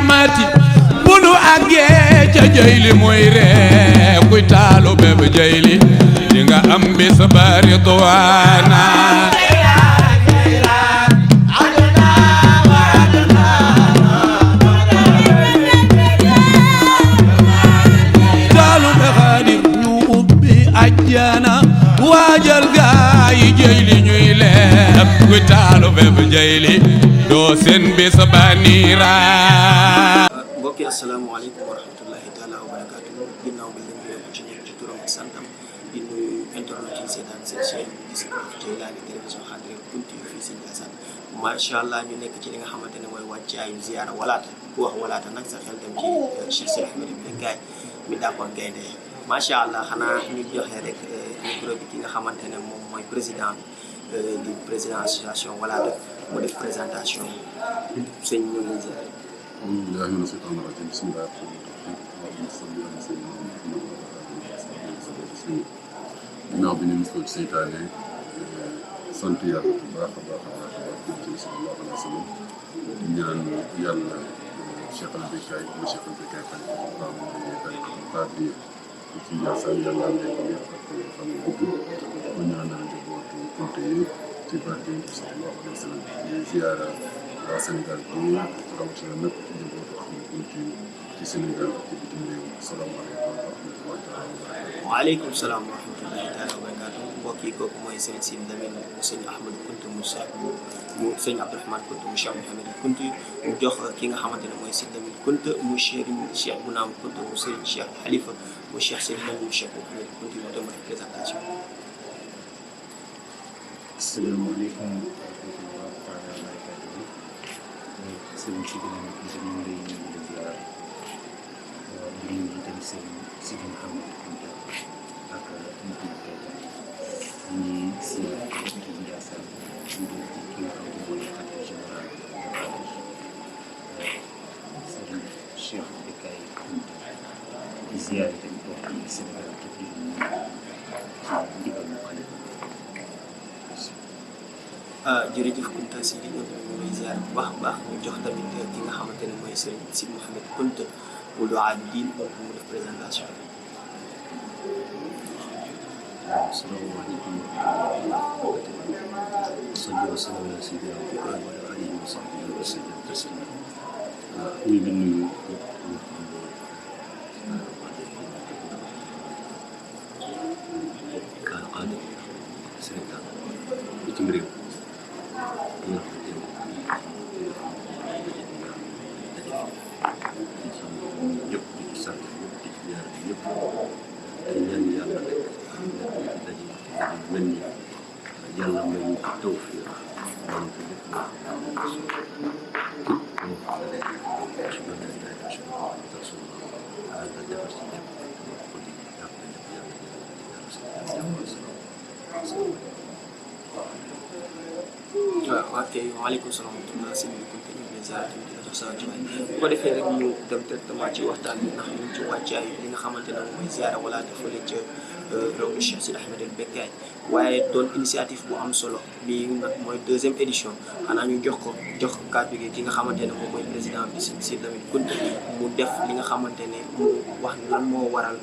qiyaamati bu nu àggee ca jayli mooy ree kuy taalu béb jayli di nga am bis ba ridwaana taalu be Xaadim ñu ubbi ajjana waajal gaay jayli ñuy leeb kuy taalu béb jayli doo seen bis ba niira. mbokk yi asalaamaaleykum wa rahmatullahi taala wa barakaatu ginnaaw bi ñu ngi ci nekk ci turam ak santam di nuyu internet yi seetaan seen chaîne di si Jeylaani télévision Xaadir Kunti fii si Ndiassane macha allah ñu nekk ci li nga xamante ne mooy wàccaayu ziyaara walaata ku wax walaata nag sa xel dem ci Cheikh Ahmed Bekkaay mi dàkkoon gaynde macha allah xanaa ñu joxe rek micro bi ki nga xamante ne moom mooy président bi di président association walaata mu def présentation sëñ ñu ngi ziyaara. أعوذ بالله من الشيطان الرجيم بسم الله الرحمن الرحيم اللهم صل على سيدنا محمد وعلى آله وصحبه وسلم ginnaaw bi ñu musal seytaane sant yàlla bu baax a baax a baax a baax ci sallallahu alayhi wa sallam di ñaan yàlla Cheikh al Bekkaay mu Cheikh al Bekkaay fan baax baax di ci Ndiassane yàlla may ko yëpp ak fan gudd mu ñaanal njabootu Kunte yëpp ci barke sallallahu alayhi wa sallam di ziyaara waa Sénégal bi rawatina nag njabootu Ahmed Kunti ci Sénégal ak ci bitim réew salaamaaleykum wa rahmatullahi taala wa barakatuh. waaleykum salaam wa rahmatullahi taala wa barakatuh mbokk yi kooku mooy sëñ Sidi Lamine mu sëñ Ahmed Kunti mu Cheikh mu sëñ Abdourahmane Kunti mu Cheikh Mouhamed Kunti mu jox ki nga xamante ne mooy Sidi Lamine Kunti mu Cheikh Bounam Kunti mu sëñ Cheikh Khalifa mu Cheikh Sidi Lamine mu Cheikh Mouhamed Kunti mu dem présentation. asalaamaaleykum wa rahmatullahi taala wa barakatuh sëriñ Sidi Lamine Kunti ñu ngi lay nuyu di ziar di nuyu itam sëriñ Sidi Mouhamed Kunti ak nit ñi tey ñi ziar ci Ndiassane ñu ngi ci ki nga xam ne mooy xalifa général sëriñ Cheikh Bekkaay Kunti di ziar itam bokk ci Sénégal te di nuyu ci ndigalu xalifa. jërëjëf Kunta Sidi ñoom ñu ngi ziar bu baax a baax ñu jox tamit ki nga xamante ne mooy sëriñ Sidi Mouhamed Kunti mu doon diin mu def présentation. asalaamaaleykum wa rahmatulah wa salli wa sallam ala sayyidina Muhammad wa ala alihi wa sahbihi wa sallam taslima ñu ngi nuyu ñëpp ñu xam ne Kaana Xaadir Sénégal bitim réew ñi nga xamante ne ñëpp di ci sant ñëpp di ci ñaar ñëpp te ñaan yàlla rek daje mel ni yàlla may ñu tawfiq may ko lépp loo xam ne képp koo xam ne rek su ma nee day def suñu bopp tax suñu ànd ak defar si ñëpp ko di jàpp ñëpp yàlla di yàlla si jàmm waaw ok waaleykum salaam wa rahmatulah sëñ bi Kunti ñu ngi lay ziar tamit di la jox sa wàccuwaay bu ko defee rek ñu dem directement ci waxtaan bi ndax ñu ngi ci wàccaay li nga xamante ne moom mooy ziara wala fële ca réew Cheikh Sidi Ahmed Bekkaay waaye doon initiative bu am solo bii nag mooy deuxième édition xanaa ñu jox kàddu gi ki nga xamante ne moom mooy président bi Sidi Lamine Kunti mu def li nga xamante ne mu wax lan moo waral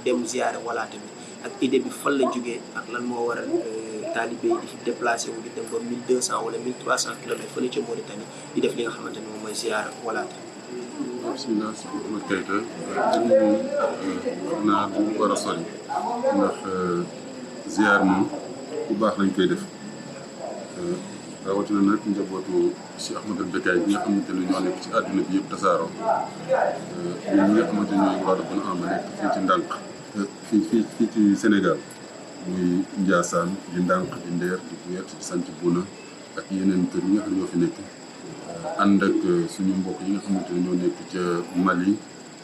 dem ziara walaate bi ak idée bi fan la jógee ak lan moo waral taalibe yi di fi déplacé wu di dem ba 1200 wala 1300 kilomètres fële ca Mauritanie di def li nga xamante ne moom mooy ziara walaate. bisimilah si Ahmed Keita xam naa du war a sori ndax ziar moom bu baax lañ koy def rawatina nag njabootu si Ahmed Bekkaay bi nga xamante ne ñoo nekk ci àdduna bi yëpp tasaaroo ñun ñi nga xamante ne ñooy waa Rabban Ama nekk fii ci ndànk fii ci Sénégal muy Ndiassane di ndànk di Ndeer di Bouet di sant Bouna ak yeneen kër yi nga xam ne ñoo fi nekk ànd ak suñu mbokk yi nga xamante ne ñoo nekk ca Mali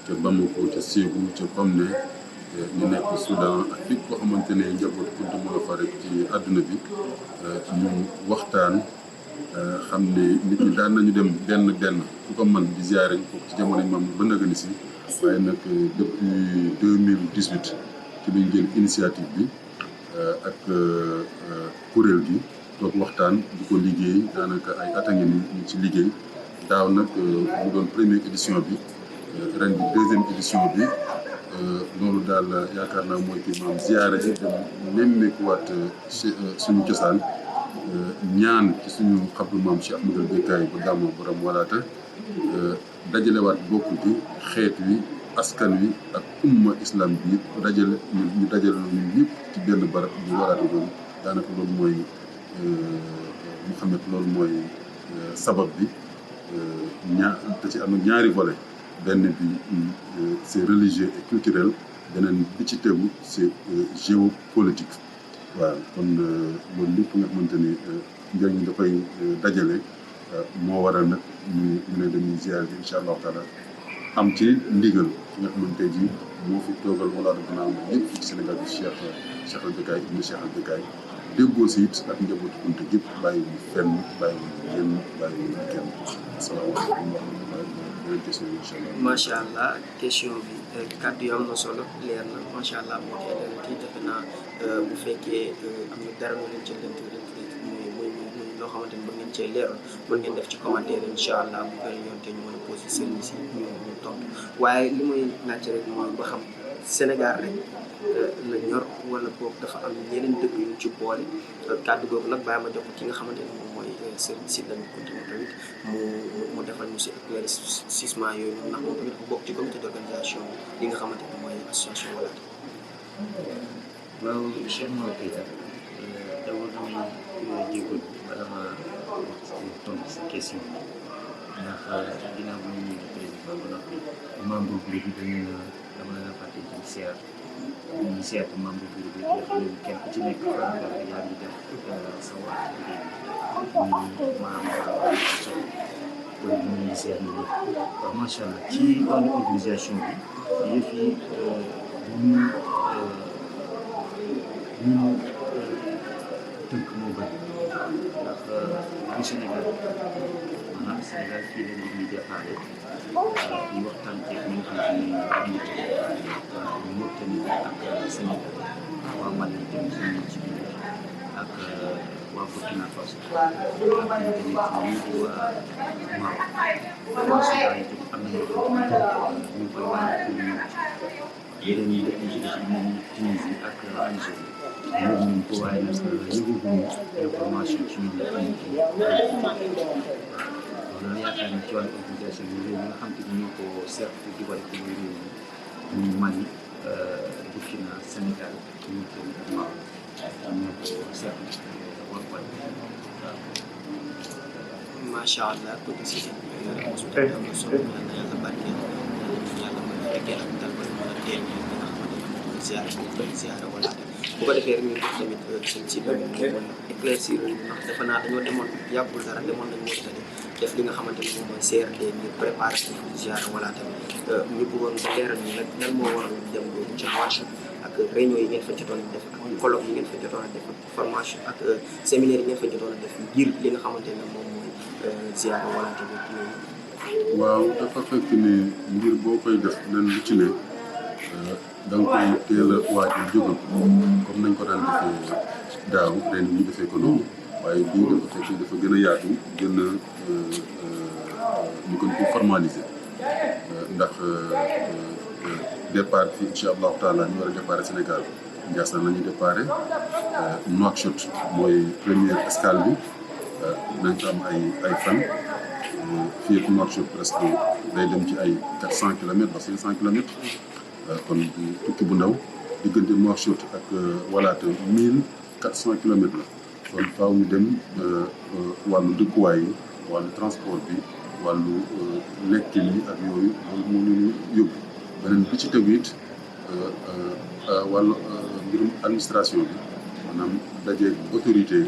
ca Bamako ca Ségou ca Komné ñu nekk Soudan ak fépp koo xamante ne njaboot Kunti moo la fa rek ci àdduna bi ñu waxtaan xam ne nit ñi daan nañu dem benn ku ko mën di ziare ko ci jamono yi maam ba nagani si waaye nag depuis 2018 ci lañ jël initiative bi ak kuréel gi toog waxtaan di ko liggéey daanaka ay at a ngi ni ñu ci liggéey daaw nag mu doon première édition bi ren bi deuxième édition bi loolu daal yaakaar naa mooy kii maam ziyaara ji dem nemmeekuwaat suñu cosaan ñaan ci suñu xabru maam Cheikh Ahmadou Bekkaay bu Gàmmu borom walaata dajalewaat bokk ci xeet wi askan wi ak umma islam bi yëpp ñu dajale ñu ñëpp ci benn barab bu walaata doon daanaka loolu mooy Mouhamed loolu mooy sabab bi te ci am na ñaari volet benn bi c'est religieux et culturel beneen bi ci tegu c'est géopolitique waaw kon loolu lépp nga xamante ni njëriñ da koy dajale moo waral nag ñu ne dañuy ziar bi incha allahu taala am ci ndigal ki nga xamante ji moo fi toogal walaata dina am yëpp fii ci Sénégal bi Cheikh Al Bekkaay ibn Cheikh Al Bekkaay déggoo si it ak njabootu Kunta gépp bàyyiwuñu fenn bàyyiwuñu kenn bàyyiwuñu kenn asalaamaaleykum wa rahmatulah beneen question incha allah. macha allah question bi kàddu yi am na solo leer na macha allah moo koy leeral kii defe naa bu fekkee am na dara lu leen ci lënt muy loo xamante ni mën ngeen cee leeral mën ngeen def ci commentaire incha allah bu bëri yoon te ñu mën a posé sëriñ si ñu tontu waaye li muy laajte rek mooy ba xam Sénégal rek la ñor wala boog dafa am yeneen dëkk yu ci boole kàddu googu nag bàyyi ma jox ko ki nga xamante ni moom mooy sëriñ si lañu continué tamit mu defal ñu si éclaircissement yooyu ndax moom tamit bu bokk ci comité d'organisation li nga xamante ni mooy association Walaata. waaw Cheikh Mor Keita d'abord damay jégalu bala ma tontu si question ndax ginnaaw bu ñu ñëwee président ba noppi membre groupe bi dañu dama leen a fàtte ci seet ñu seet membre groupe bi def leen kenn ku ci nekk yaa ngi def sa waa liggéey bi maanaam kon ñu ngi seet ñu waaw macha allah ci wàllu organisation bi yëf yi ñu tënk moo bëri ndax bu Sénégal maanaam Sénégal fii la nit ñi déparé di waxtaan ceeb ñi nga xam ne am na Mauritanie ak Sénégal waa Mali dem ci biir ak waa Burkina Faso ak tamit ñii di waa Maroc waa Soudan itam am na ñu koy wane pour ñu yeneen ñi dëkk ci dëkk moom Tunisie ak Algérie moom ñu ko waaye nag yëguñu information ci ñun la am ci loolu yaakaar na ci wàllu organisation bi réew mi nga xam te ni ñoo ko seet di ko def muy réew mi ñu Mali Burkina Sénégal ñu tënk ak Maroc ñoo ko seet war ko waaw. macha allah tuuti si mosul am na solo yal na yàlla barkeel yàlla mën a fekkee ak dal ba mën a teel ñi nga xamante ni moom mooy ziara Walaata bu ko defee rek ñu def tamit seen si tamit mën éclaircir ndax defe naa dañoo demoon yàggul dara demoon nañu Mauritanie def li nga xamante ni moom mooy CRD ngir préparer ziara Walaata ñu bëggoon ba leeral ñu nag lan moo waral dem boobu ca Nouakchott ak réunion yi ngeen fa jotoon a def ak colloque yi ngeen fa jotoon a def ak formation ak séminaire yi ngeen fa jotoon a def ngir li nga xamante ne moom mooy ziara Walaata bi yooyu. waaw dafa fekk ni mbir boo koy def leen lu ci ne da nga koy teel a waaj a jógal comme nañ ko daan defee daaw ren ñu defee ko noonu waaye bii dafa fekk dafa gën a yaatu gën a ñu gën ko formaliser ndax départ fii incha allahu taala ñu war a départ Sénégal Ndiassane la ñuy départ Nouakchott mooy première escale bi nañ ko am ay fan fii ak Nouakchott presque day dem ci ay 400 kilomètres ba 500 kilomètres kon tukki bu ndaw diggante Nouakchott ak Walaata 1400 kilomètres la kon faaw ñu dem wàllu dëkkuwaay yi wàllu transport bi wàllu lekk yi ak yooyu loolu moo ñu yóbbu beneen bi ci tegu it wàllu mbirum administration bi maanaam dajeeg autorité yu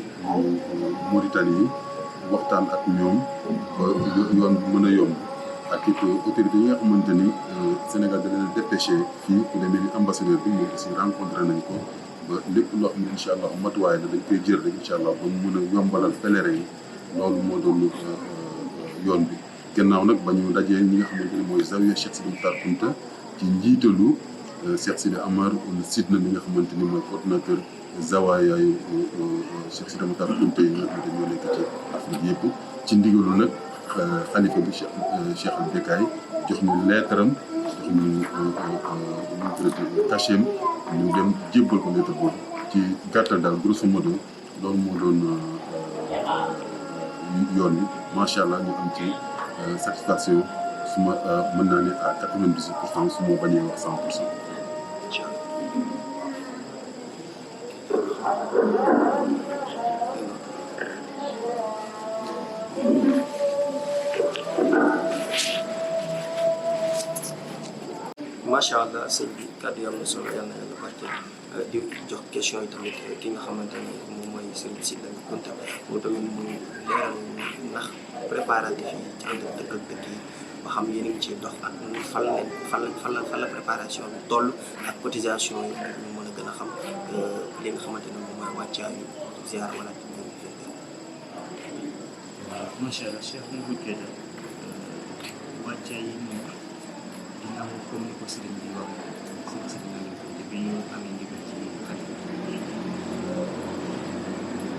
Mauritanie yi waxtaan ak ñoom ba yoon bi mën a yomb ak it autorité yi nga xamante ni Sénégal da leen a dépêché fii ku demee ni ambassadeur bi moom aussi rencontré nañ ko ba lépp loo xam ne incha allah matuwaay la dañ koy jël rek incha allah ba mu mën a yombalal pèlerin yi loolu moo doon yoon bi. gannaaw nag ba ñu dajee ñi nga xamante ni mooy Zawiya Cheikh Sidi Mokhtar Kounta ci njiitalu Cheikh Sidi Amar Sidna mi nga xamante ni mooy coordonnateur Zawaaya Cheikh Sidi Mokhtar Kounta yi nga xamante ni ñoo nekk ci Afrique yëpp ci ndigalu nag xalifa bi Cheikh al Bekkaay jox ñu lettre am jox ñu cachet ñu dem jébbal ko lettre boobu ci gàttal daal grosso modo loolu moo doon yoon wi macha allah ñu am ci satisfaction su ma mën naa ne à 98% su ma bañee wax 100%. macha allah sëñ bi kàddu yi am na solo yàlla na yàlla barke di jox question yi tamit ki nga xamante ne moom mooy Serigne Sidy Lamine Kounta moom tamit mu leeral ndax préparatif yi ci ànd dëkk ak dëkk yi ba xam yéen a ngi ciy dox ak fan la préparation bi toll ak cotisation yi ñu mën a gën a xam li nga xamante ne moom mooy wàccaayu ziar wala ci ñoom waaw macha allah Cheikh Mouhamed Keita wàccaay yi moom ginnaaw comme ni ko sëriñ bi waxee sëriñ Sidy Lamine Kounta bi ñu amee ndigal ci xalifa bi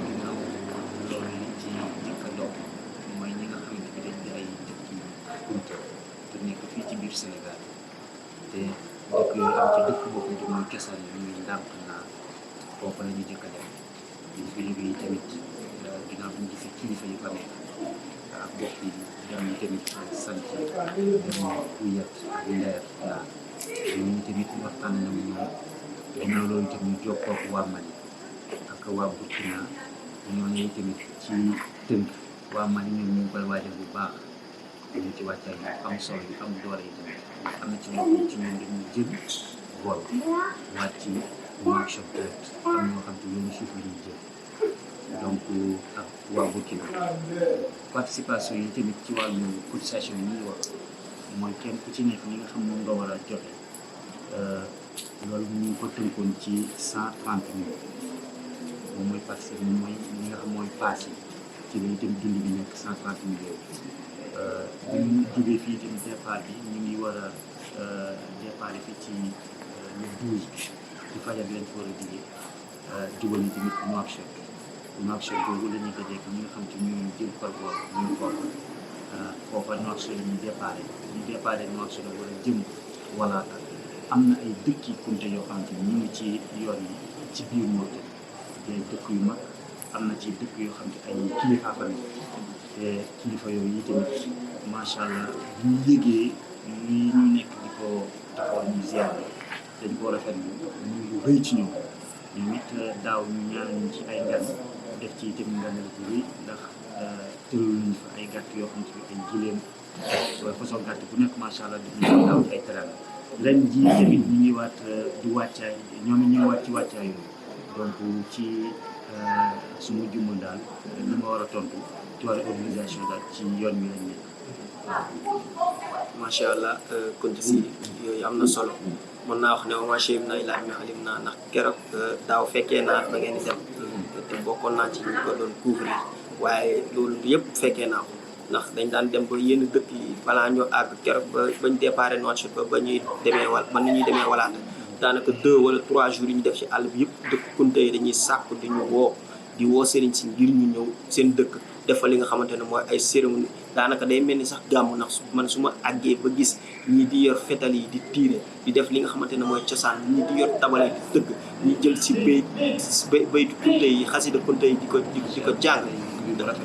ginnaaw loolu liñ ci njëkk a dox mooy ñi nga xamante bi dañ di ay dëkk yi Kounta te nekk fii ci biir Sénégal te dëkk yooyu am ci dëkk boobu di mooy cosaan yi muy ndànk naa foofu la ñu njëkk a dem ñu fi liggéey tamit ginnaaw bi ñu gisee kilifa yi fa nekk ak gox yi dem tamit sant dem Wiyat ak Ndeer naa ñooñu tamit waxtaan nañu ñoom ginnaaw loolu tamit jokkoo ak waa Mali ak waa Burkina ñooñu tamit ci tënk waa Mali ñoom ñu ngi koy waajal bu baax ñu ci wàccaay yu am solo yu am doole yi tamit am na ci ñoo ci ñoom dañuy jël vol wàcc Nouakchott direct am ñoo xam te ñoom suuf la ñuy jël donc ak waa Burkina participation yi tamit ci wàllu cotisation yi ñuy wax mooy kenn ku ci nekk ñi nga xam moom nga war a joxe loolu ñu ngi ko tënkoon ci 130 000 moom mooy participer mooy ñi nga xam mooy paas yi ci la itam dund bi nekk 130 000 yooyu bu ñu jógee fii tamit départ bi ñu ngi war a départ fii ci le 12 ci fajar bi lañ ko war a digee jubal ni tamit Nouakchott boobu la ñuy dajee ñi nga xam te ñu jël par boobu ñu foofu foofa Nouakchott la ñuy déparé ñu déparé Nouakchott la war a jëm Walaata am na ay dëkki Kounta yoo xam te ñu ngi ci yoon yi ci biir Mauritanie te dëkk yu mag am na ci dëkk yoo xam te ay kilifa fa nekk te kilifa yooyu yi tamit macha allah bu ñu yëgee ñu nekk di ko taxawal ñu ziar dañ ko rafetlu ñu lu rëy ci ñoom ñoom it daaw ñu ñaan ñu ci ay ngan def ci itam nganal bu rëy ndax tëral nañu fa ay gàtt yoo xam te ay gileem waaye façon gàtt bu nekk macha allah def nañu daaw ci ay teranga ren jii tamit ñu ngi waat di wàccaay ñoom it ñu ngi waat ci wàccaay yooyu donc ci suma jummal daal li ma war a tontu ci wàllu organisation daal ci yoon mi lañ nekk. macha allah Kounta si yooyu am na solo mën naa wax ne wa maa shahidnaa illaa bimaa alimnaa ndax keroog daaw fekkee naa ba ngeen di dem te bokkoon naa ci ñu ko doon couvrir waaye loolu yëpp fekkee naa ko ndax dañ daan dem ba yenn dëkk yi balaa ñoo àgg keroog ba bañ déparé Nouakchott ba ñuy demee ba ni ñuy demee Walaata daanaka 2 wala 3 jours yi ñu def ci àll bi yëpp dëkk Kounta yi dañuy sàkku di ñu woo sëriñ si ngir ñu ñëw seen dëkk defal li nga xamante ne mooy ay cérémonie daanaka day mel ni sax gàmmu ndax man su ma àggee ba gis ñii di yor fetal yi di tiire di def li nga xamante ne mooy cosaan ñii di yor tabale di tëgg ñi jël si baytu Kounta yi xasida Kounta yi di ko jàng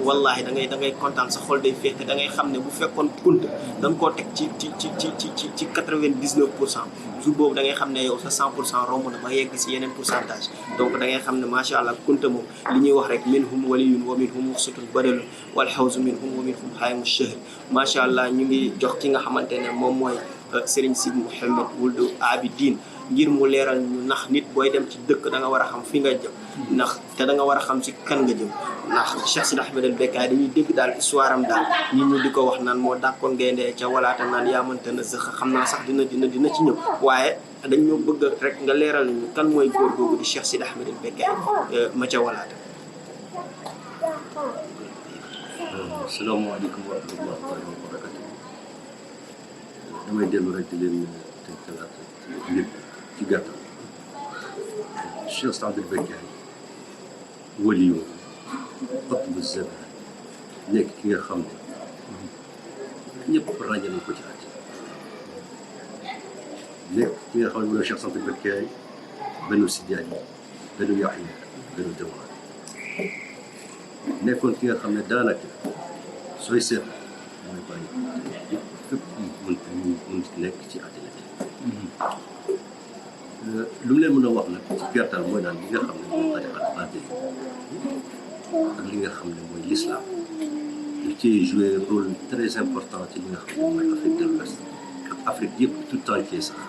wallahi da ngay kontaan sa xol day feex te da ngay xam ne bu fekkoon Kounta da nga koo teg ci 99% jour boobu da ngay xam ne yow sa 100% romb na ba yegg si yeneen pourcentage donc da ngay xam ne macha allah Kounta moom li ñuy wax rek minhum waliyun wa minhum muqsitun badalun wal hawzu minhum wa minhum haymu shahr macha allah ñu ngi jox ki nga xamante ne moom mooy Serigne Sidy Mouhamed Wuld Abidine ngir mu leeral ñu ndax nit booy dem ci dëkk da nga war a xam fi nga jëm ndax te da nga war a xam ci kan nga jëm ndax Cheikh Sidy Ahmed El Bekkaay dañuy dégg daal histoire am daal nit ñi di ko wax naan moo dàkkoon gaynde ca Walaata naan yaa mënta na sëx xam naa sax dina ci ñëw waaye dañ ñoo bëgg rek nga leeral ñu kan mooy góor googu di Cheikh Sidy Ahmed El Bekkaay ma ca Walaata. salaamaaleykum wa rahmatulah wa barakatuh damay dellu rek di leen tënkalaat lépp ci gàttal Cheikh Sidy Ahmed El Bekkaay waliyu qutbu zaman nekk ki nga xam ne ñëpp ràññee nañ ko ci àddina nekk ki nga xam ne mooy Cheikh Sant Bekkaay benn Sidiane benn Yaxya benn Jamal nekkoon ki nga xam ne daanaka sooy seet mooy bàyyi fépp mun nekk ci àddina bi lu mu leen mën a wax nag ci gàttal mooy naan li nga xam ne mooy tariqa qaadiri ak li nga xam ne mooy l'islam daf ci joué rôle très important ci li nga xam ne mooy Afrique de l'Ouest ak Afrique yëpp tout entier sax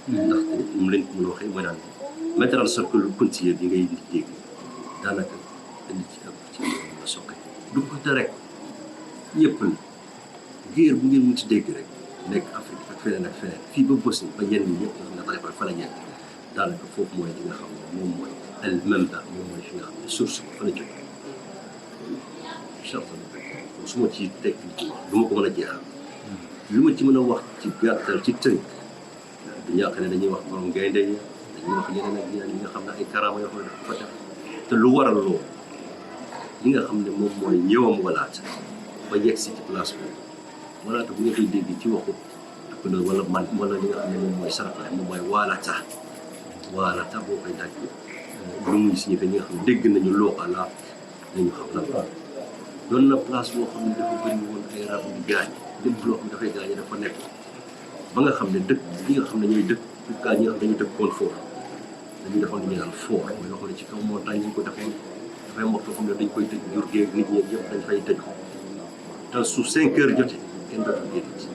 ndaxte mu leen ko mën a waxee mooy naan météral cercle continue bi ngay dégg daanaka dañu ci ëpp ci la soqe du ko te rek ñëpp la géer bu ngeen mun ci dégg rek nekk Afrique ak feneen ak feneen fii ba Bosnie ba yenn yi ñëpp nga xam ne tariqa fa la ñekk daanaka foofu mooy li nga xam ne moom mooy el même daal moom mooy fi nga xam ne source bi fa la jóge su ma ci teg du ma ko mën a jeexal lu ma ci mën a wax ci gàttal ci tënk du ñàkk ne dañuy wax borom gaynde yi dañuy wax yeneen ak yeneen yi nga xam ne ay karaama yoo xam ne dafa fa def te lu waral loolu li nga xam ne moom mooy ñëwam walaata ba yegg si ci place boobu walaata bu nga koy dégg ci waxu ak wala man wala li nga xam ne moom mooy sarafale moom mooy waalata boo koy daj lu muy signifié ñi nga xam ne dégg nañu looxala nañu xam lan doon na place boo xam ne dafa bëri woon ay rab yu gaañ lépp loo xam ne dafay gaañe dafa nekk ba nga xam ne dëkk ñi nga xam ne ñooy dëkk gaa ñi nga xam ne dañuy dëkkoon foofu dañuy defoon li ñuy naan fort mooy loo xam ne ci kaw montagne lañ ko defoon dafay mokk loo xam ne dañ koy tëj jur géeg nit ñi yëpp dañ fay tëj te su 5 heures jotee kenn dootul génn ci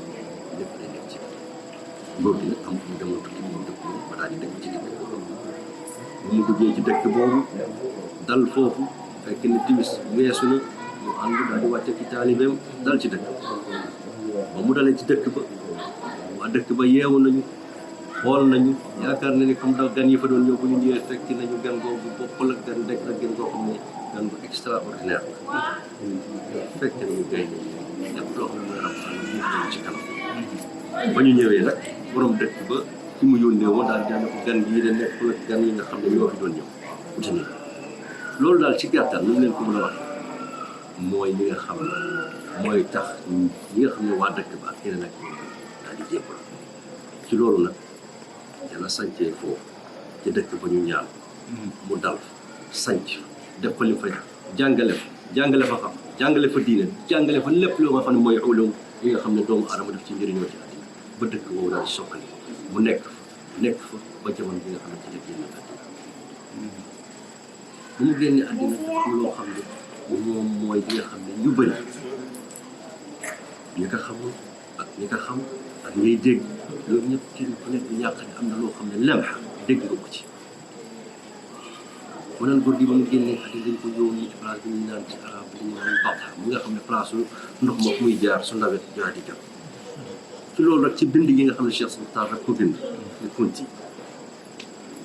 lépp day nekk ci góor gi nag am ñu demoon tukki moom dëkk ba daal di dëkk ci dëkk bu mu duggee ci dëkk boobu dal foofu fekk ne timis weesu na mu ànd daal di wàcce ci taalibeem dal ci dëkk ba mu dalee ci dëkk ba waa dëkk ba yeewu nañu xool nañu yaakaar na ni comme da gan yi fa doon ñëw bu ñu ñëwee fekk nañu gan googu bokkul ak gan dekk ak gan goo xam ne gan bu extraordinaire la fekk nañu gay lépp loo xam ne mooy rab ñu nañu ci kanam ba ñu ñëwee nag borom dëkk ba ki mu yónnee woon daal di ko gan yi de nekkul ak gan yi nga xam ne ñoo fi doon ñëw uti na loolu daal ci gàttal nu mu leen ko mën a wax mooy li nga xam ne mooy tax ñi nga xam ne waa dëkk ba ak yeneen ak daal di jébbal ci loolu nag yàlla sancee foofu ci dëkk ba ñu ñaan mu dal sanc def fa li fa jàngale fa xam jàngale fa diine jàngale fa lépp loo nga xam ne mooy ulum yi nga xam ne doomu aadama def ci njëriñoo ci àddina ba dëkk boobu daal di sokkali mu nekk fa ba jamono bi nga xam ne ci la génn àddina bu mu génne àddina am loo xam ne moom mooy li nga xam ne ñu bëri ñi ko xamul ak ñi ko xam ak ñuy dégg loolu ñëpp kenn ku nekk ñàkk ne am na loo xam ne lem dégg nga ko ci mu naan góor gi ba mu génnee àddina dañ ko yóbbu ci place bi ñu naan ci arab bi ñu naan Bata mi nga xam ne place su ndox ma muy jaar su nawet jaar di jot ci loolu rek ci bind yi nga xam ne Cheikh Sultan rek ko bind ñu konti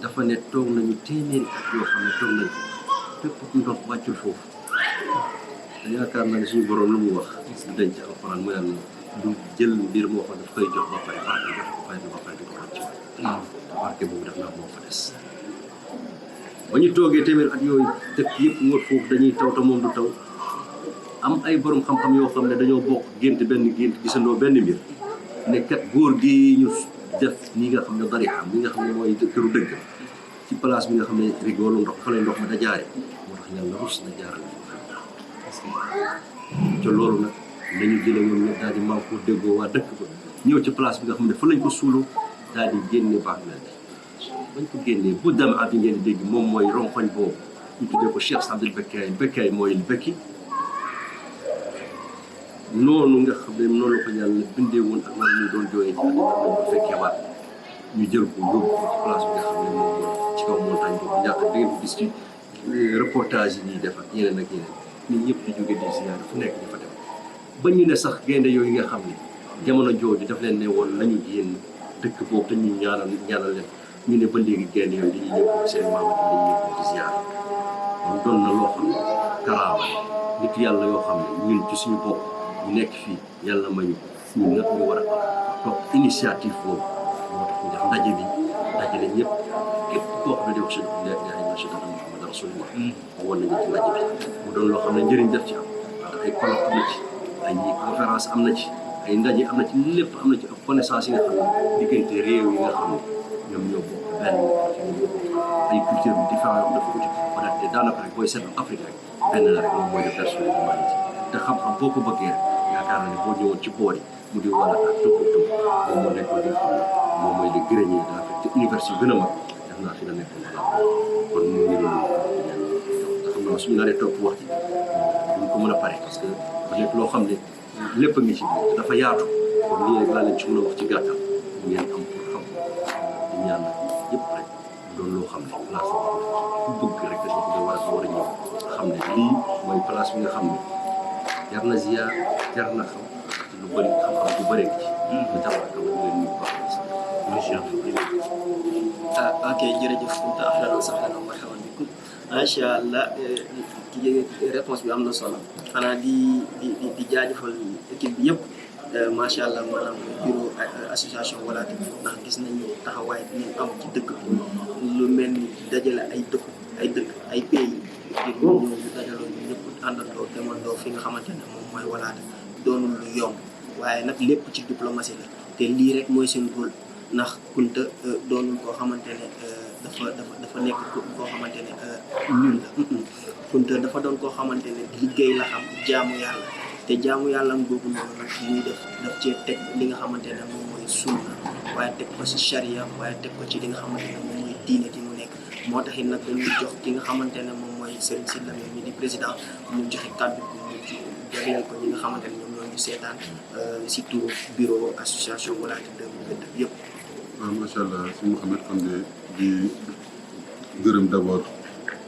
dafa ne toog nañu téeméeri at yoo xam ne toog nañ fépp ndox wàccul foofu te yaakaar naa ne suñu borom lu mu wax du denc alxuraan mu naan du jël mbir moo xam ne daf koy jox ba pare barke jox ko fay ba pare di ko rocc te barke boobu def naa moo fa des ba ñu toogee téeméeri at yooyu dëkk yëpp wër foofu dañuy taw te moom du taw am ay borom xam-xam yoo xam ne dañoo bokk gént benn gént gisandoo benn mbir ne kat góor gi ñu def ñi nga xam ne bari xam ñi nga xam ne mooy këru dëgg ci place bi nga xam ne rigoolu ndox fa lay ndox ma da jaare moo tax yàlla rus na jaaral te loolu nag dañu jële ñoom ñëpp daal di manko déggoo waa dëkk ba ñëw ci place bi nga xam ne fa lañ ko suuloo daal di génne baax na bañ ko génnee bu dem at yi ngeen dégg moom mooy ronkoñ boobu ñu tuddee ko Cheikh Abdel Bekkaay mooy bekki noonu nga xam ne noonu la ko yàlla bindee woon ak noonu ñu doon jooyee ci àddina lañ ko fekkee waat ñu jël ko yóbbu ko ci place bi nga xam ne moom mooy ci kaw montagne boobu ñàkk da ngeen ko gis ci reportage yi ñuy def ak yeneen ak yeneen nit ñëpp di jóge di ziyaar fu nekk dafa dem ba ñu ne sax gaynde yooyu nga xam ne jamono jooju daf leen ne woon nañu génn dëkk boobu te ñu ñaanal leen ñu ne ba léegi gaynde yooyu dañuy ñëw ko seen maam dañuy ñëw di ziyaar kon doon na loo xam ne karaama nit yàlla yoo xam ne ñun ci suñu bopp ñu nekk fii yàlla ma ñu ñun nag ñu war a toog initiative boobu moo tax ñu def ndaje bi dajale ñëpp képp koo xam ne di wax ashhadu an laa ilaaha illallaah wa ashhadu anna muhammadan rasulullah woon nañu ci ndaje bi mu doon loo xam ne njëriñ def ci am ndax ay colloque am na ci ay conférence am na ci ay ndaje am na ci lépp am na ci connaissance yi nga xam ne diggante réew yi nga xam ne ñoom ñoo bokk benn ay culture différentes yoo xam dafa uti peut-être te daanaka rek booy seetlu Afrique rek benn la rek moom mooy le personnel humanité te xam-xam boo ko bëggee rek yaakaar na ne boo ñëwoon ci boor yi mu di wala ak Tombouctou moom moo nekkoon li nga xam ne moom mooy le grenier de l'Afrique te université yu gën a mag def naa fi la nekkoon wala kon mu ngi noonu te xam naa suñu naree topp wax ci duñ ko mën a pare parce que peut-être loo xam ne lépp a ngi ci biir te dafa yaatu kon lii rek laa leen ci mën a wax ci gàttal ngeen am pour xam di ñaan yëpp rek doon loo xam ne place bu bëgg rek dafa bëgg war a ñëw xam ne lii mooy place bi nga xam ne jar na ziar jar na xam lu bëri xam-xam bu bëree ci lu tax ak lu leen ñu baax macha allah ok jërëjëf Kounta ahlan wa sahlan wa marhaban bikum macha allah réponse bi am na solo xanaa di jaajëfal équipe bi yëpp macha allah maanaam bureau association Walaate ndax gis nañu taxawaay bi ñu am ci dëkk bi lu mel ni dajale ay pays ngir ñu dajaloo ñu ñëpp àndandoo demandoo fi nga xamante ne moom mooy Walaate doonul lu yomb waaye nag lépp ci diplomatie la te lii rek mooy seen rôle ndax Kounta doonul koo xamante ne dafa nekk koo xamante ne ñun la Kounta dafa doon koo xamante ne liggéey la xam jaamu yàlla te jaamu yàlla googu noonu nag muy def cee teg li nga xamante ne moom mooy sunna waaye teg ko ci charia waaye teg ko ci li nga xamante ne moom mooy diine gi mu nekk moo taxit nag dañuy jox ki nga xamante ne moom mooy Serigne Sy Lamine mi di président mu joxe kàddu bi mu jagleel ko ñi nga xamante ne ñoom ñoo ñu seetaan si turu bureau association Walaate 2022 yëpp. waaw macha allah si Mouhamed kon de di gërëm d'abord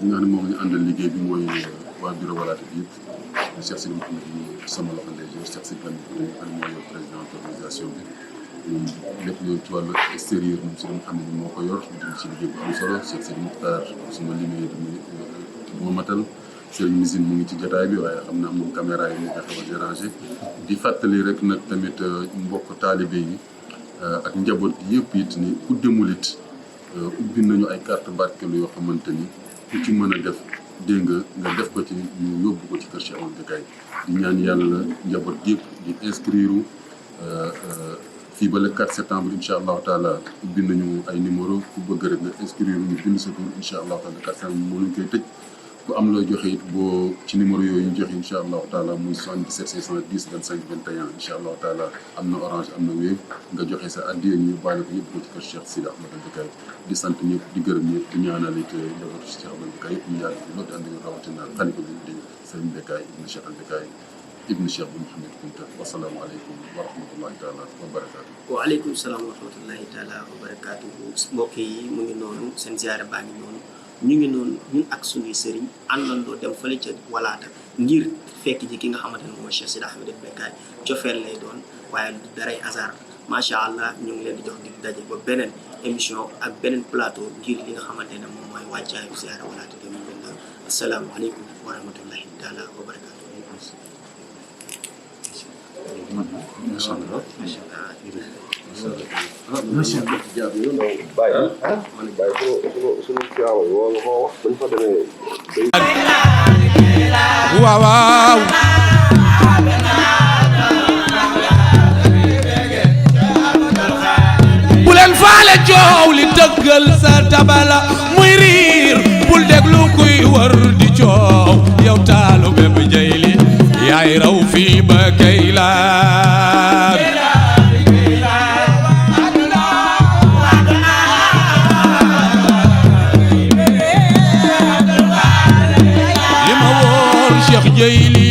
ñi nga xam ne moom ñu àndal liggéey bi mooy waa bureau Walaate bi yëpp Cheikh Sidi Mouhamed yi sama loxo ndeyjoor Cheikh Sidi Lamine bi nga xam ne mooy président d'organisation bi moom lépp ñëw ci wàllu extérieur moom si xam ne moo ko yor di ci liggéey bu am solo Cheikh Sidi Moukhtar suma limee duma matal Serigne Misine mu ngi ci jotaay bi waaye xam naa moom caméra yi mu nga xaw a dérangé di fàttali rek nag tamit mbokk taalibe yi ak njaboot gi yëpp it ni ku demul it ubbi nañu ay carte barkelu yoo xamante ni ku ci mën a def dégg nga def ko ci ñu yóbbu ko ci kër Cheikh Ahmadou Becaye di ñaan yàlla njaboot gi yëpp di inscrire fii ba le 4 septembre incha allahu taala ubbi nañu ay numéro ku bëgg rek nga inscrire ñu bind sa tur incha allahu taala 4 septembre moo lañ koy tëj ku am looy joxe it boo ci numéro yooyu ñu joxe incha allahu taala muy 77 610 25 21 incha allahu taala am na Orange am na Wave nga joxe sa addiya ñu bàyyi ko yëpp ko ci kër Cheikh Sidi Ahmadou Becaye di sant ñëpp di gërëm ñëpp di ñaanal it njabootu Cheikh Ahmadou Becaye yëpp ñu yàgg loolu di ànd ak rawatina xalifa bi di Serigne Becaye ibnu Cheikh al Becaye ibnu Cheikh bu Mouhamed Kounta wasalaamaaleykum wa rahmatullahi taala wa barakaatu. waaleykum salaam wa rahmatullahi taala wa barakaatu mbokk yi mu ngi noonu seen ziyaara baa ngi noonu ñu ngi noonu ñun ak suñuy sëriñ àndandoo dem fële ca Walaate ngir fekk ji ki nga xamante ne mooy Cheikh Sidi Ahmadou Becaye cofeel lay doon waaye du daray hasard macha allah ñu ngi leen di jox di daje ba beneen émission ak beneen plateau ngir li nga xamante ne moom mooy wàccaayu ziyaara Walaate 2022 asalaamaaleykum wa rahmatullahi taala wa barakaatu. macha allah macha allah waaw waaw bu leen faale coow li tëggal sa tabala muy riir bul déglu kuy wër di coow yow taalu bépp jayli yaay raw fii ba Kaylaan li ma wóor Cheikh Jayli